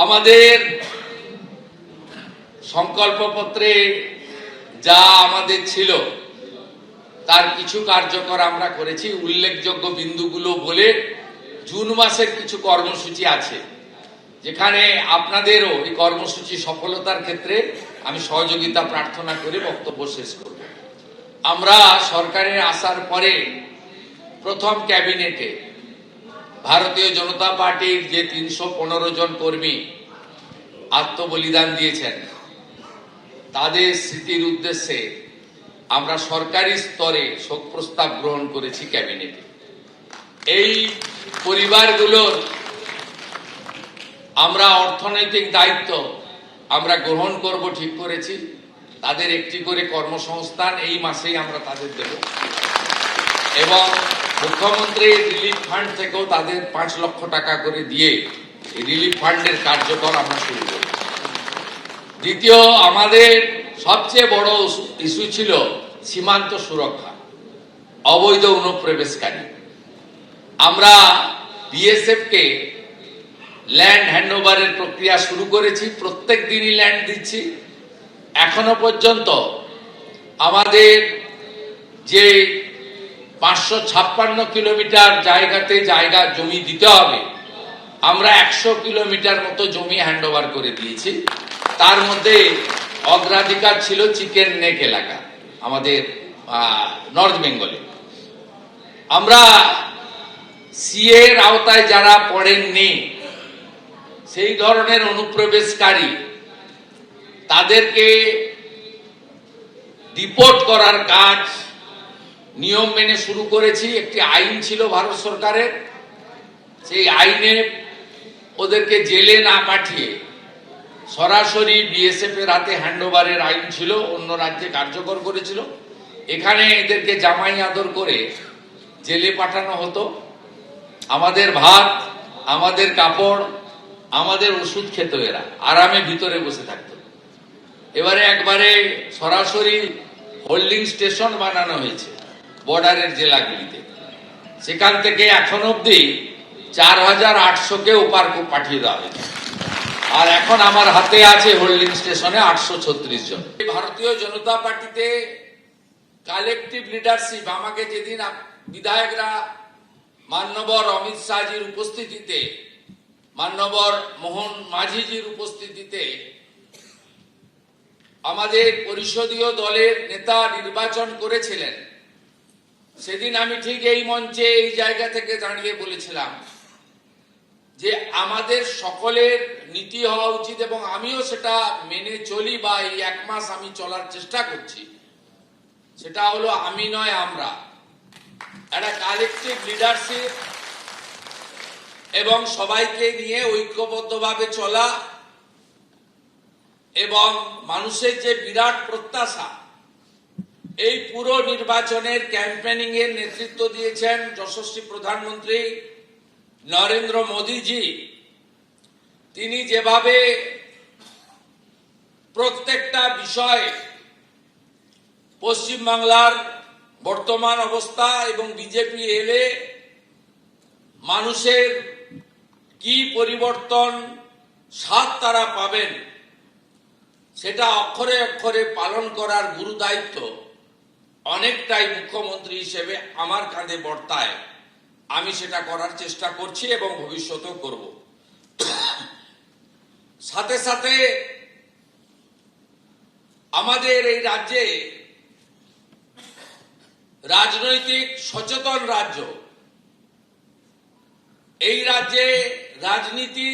আমাদের সংকল্পপত্রে যা আমাদের ছিল তার কিছু কার্যকর আমরা করেছি। উল্লেখযোগ্য বিন্দুগুলো বলে, জুন মাসের কিছু কর্মসূচি আছে যেখানে আপনাদেরও এই কর্মসূচি সফলতার ক্ষেত্রে আমি সহযোগিতা প্রার্থনা করে বক্তব্য শেষ করব। আমরা সরকারের আসার পরে প্রথম ক্যাবিনেটে ভারতীয় জনতা পার্টির যে ৩১৫ জন কর্মী আত্মবলিদান দিয়েছেন তাদের স্মৃতির উদ্দেশ্যে আমরা সরকারি স্তরে শোক প্রস্তাব গ্রহণ করেছি ক্যাবিনেটে। এই পরিবারগুলোর আমরা অর্থনৈতিক দায়িত্ব আমরা গ্রহণ করব ঠিক করেছি। তাদের একটি করে কর্মসংস্থান এই মাসেই আমরা তাদের দেব এবং মুখ্যমন্ত্রীর রিলিফ ফান্ড থেকেও তাদের ৫ লক্ষ টাকা করে দিয়ে এই রিলিফ ফান্ডের কার্যকর আমরা শুরু করি। দ্বিতীয়, আমাদের সবচেয়ে বড় ইস্যু ছিল সীমান্ত সুরক্ষা, অবৈধ অনুপ্রবেশকারী। আমরা বিএসএফ কে ল্যান্ড হ্যান্ডওভারের প্রক্রিয়া শুরু করেছি, প্রত্যেক দিনই ল্যান্ড দিচ্ছি। এখনো পর্যন্ত আমাদের যে ৫৫৬ কিলোমিটার জায়গাতে জায়গা জমি দিতে হবে, আমরা ১০০ কিলোমিটার মতো জমি হ্যান্ডওভার করে দিয়েছি। তার মধ্যে অগ্রাধিকার ছিল চিকেন নেক এলাকা আমাদের নর্থ বেঙ্গলে। আমরা সিএ এর আওতায় যারা পড়েননি সেই ধরনের অনুপ্রবেশকারী তাদেরকে ডিপোর্ট করার কাজ নিয়ম মেনে শুরু করেছি। একটি আইন ছিল ভারত সরকারের, সেই আইনে ওদেরকে জেলে না পাঠিয়ে সরাসরি বিএসএফ এর হাতে হ্যান্ডওভারের আইন ছিল, অন্য রাজ্যে কার্যকর করেছিল। এখানে এদেরকে জামাই আদর করে জেলে পাঠানো হতো। আমাদের ভাত, আমাদের কাপড়, আমাদের ওষুধ খেত, এরা আরামে ভিতরে বসে থাকতো। এবারে একবারে সরাসরি হোল্ডিং স্টেশন বানানো হয়েছে বর্ডারের জেলাগুলিতে। সেখান থেকে এখন অব্দি ৪,৮০০কে ওপার পাঠিয়ে দেওয়া হয়েছে। আর এখন আমার হাতে আছে হোল্ডিং স্টেশনে ৮৩৬ জন। ভারতীয় জনতা পার্টিতে কালেকটিভ লিডারশিপ, আমাকে যেদিন বিধায়করা মান্যবর অমিত শাহজির উপস্থিতিতে, মান্যবর মোহন মাঝিজির উপস্থিতিতে আমাদের পরিষদীয় দলের নেতা নির্বাচন করেছিলেন, সেদিন আমি ঠিক এই মঞ্চে এই জায়গা থেকে দাঁড়িয়ে বলেছিলাম যে আমাদের সকলের নীতি হওয়া উচিত এবং আমিও সেটা মেনে চলি, বা এই ১ মাস আমি চলার চেষ্টা করছি। সেটা হলো আমি নয় আমরা, একটা কালেকটিভ লিডারশিপ এবং সবাইকে নিয়ে ঐক্যবদ্ধভাবে চলা এবং মানুষের যে বিরাট প্রত্যাশা। এই পুরো নির্বাচনের ক্যাম্পেনিং এর নেতৃত্ব দিয়েছেন যশস্বী প্রধানমন্ত্রী নরেন্দ্র মোদীজি। তিনি যেভাবে প্রত্যেকটা বিষয় পশ্চিমবাংলার বর্তমান অবস্থা এবং বিজেপি এলে মানুষের কি পরিবর্তন স্বাদ তারা পাবেন, সেটা অক্ষরে অক্ষরে পালন করার গুরু দায়িত্ব অনেকটাই মুখ্যমন্ত্রী হিসেবে আমার কাঁধে বর্তায়। আমি সেটা করার চেষ্টা করছি এবং ভবিষ্যতেও করব। সাথে সাথে আমাদের এই রাজ্যে রাজনৈতিক সচেতন রাজ্য, এই রাজ্যে রাজনীতি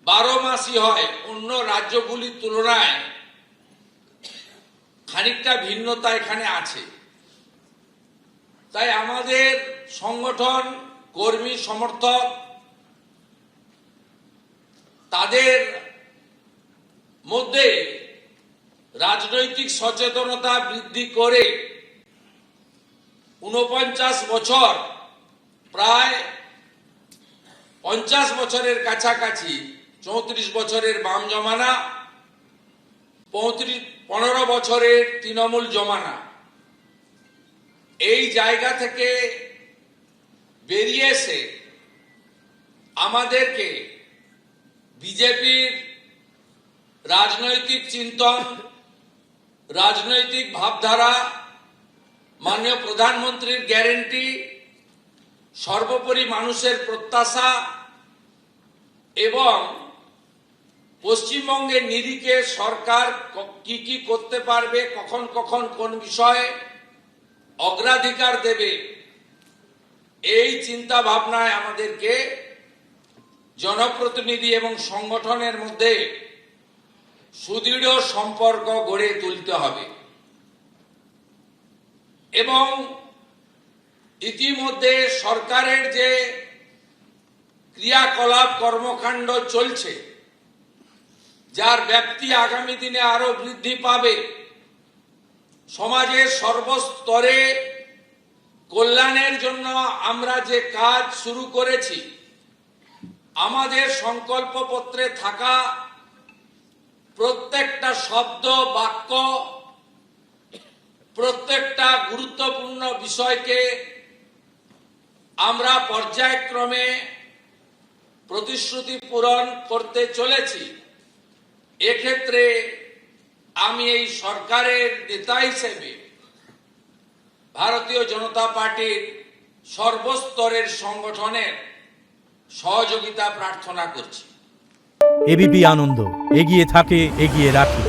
১২ মাসই হয়। অন্য রাজ্যগুলির তুলনায় খানিকটা ভিন্নতা এখানে আছে। তাই আমাদের সংগঠন, কর্মী, সমর্থক, তাদের মধ্যে রাজনৈতিক সচেতনতা বৃদ্ধি করে ৪৯ বছর, প্রায় ৫০ বছরের কাছাকাছি, ৩৪ বছরের বাম জমানা, ১৫ বছরের তৃণমূল জমানা, এই জায়গা থেকে বেরিয়ে এসে আমাদেরকে বিজেপির রাজনৈতিক চিন্তন, রাজনৈতিক ভাবধারা, মাননীয় প্রধানমন্ত্রীর গ্যারেন্টি, সর্বোপরি মানুষের প্রত্যাশা এবং পশ্চিমবঙ্গের নিরিখে সরকার কি কি করতে পারবে, কখন কখন কোন বিষয়ে অগ্রাধিকার দেবে, এই চিন্তা ভাবনায় আমাদেরকে জনপ্রতিনিধি এবং সংগঠনের মধ্যে সুদৃঢ় সম্পর্ক গড়ে তুলতে হবে। এবং ইতিমধ্যে সরকারের যে ক্রিয়াকলাপ কর্মকাণ্ড চলছে, যার ব্যাপ্তি আগামী দিনে আরো বৃদ্ধি পাবে, সমাজের সর্বস্তরে কল্যাণের জন্য আমরা যে কাজ শুরু করেছি, আমাদের সংকল্পপত্রে থাকা প্রত্যেকটা শব্দ, বাক্য, প্রত্যেকটা গুরুত্বপূর্ণ বিষয়কে আমরা পর্যায়ক্রমে প্রতিশ্রুতি পূরণ করতে চলেছি। এক্ষেত্রে আমি এই সরকারের নেতা হিসেবে ভারতীয় জনতা পার্টির সর্বস্তরের সংগঠনের সহযোগিতা প্রার্থনা করছি। এবিপি আনন্দ, এগিয়ে থাকে, এগিয়ে রাখে।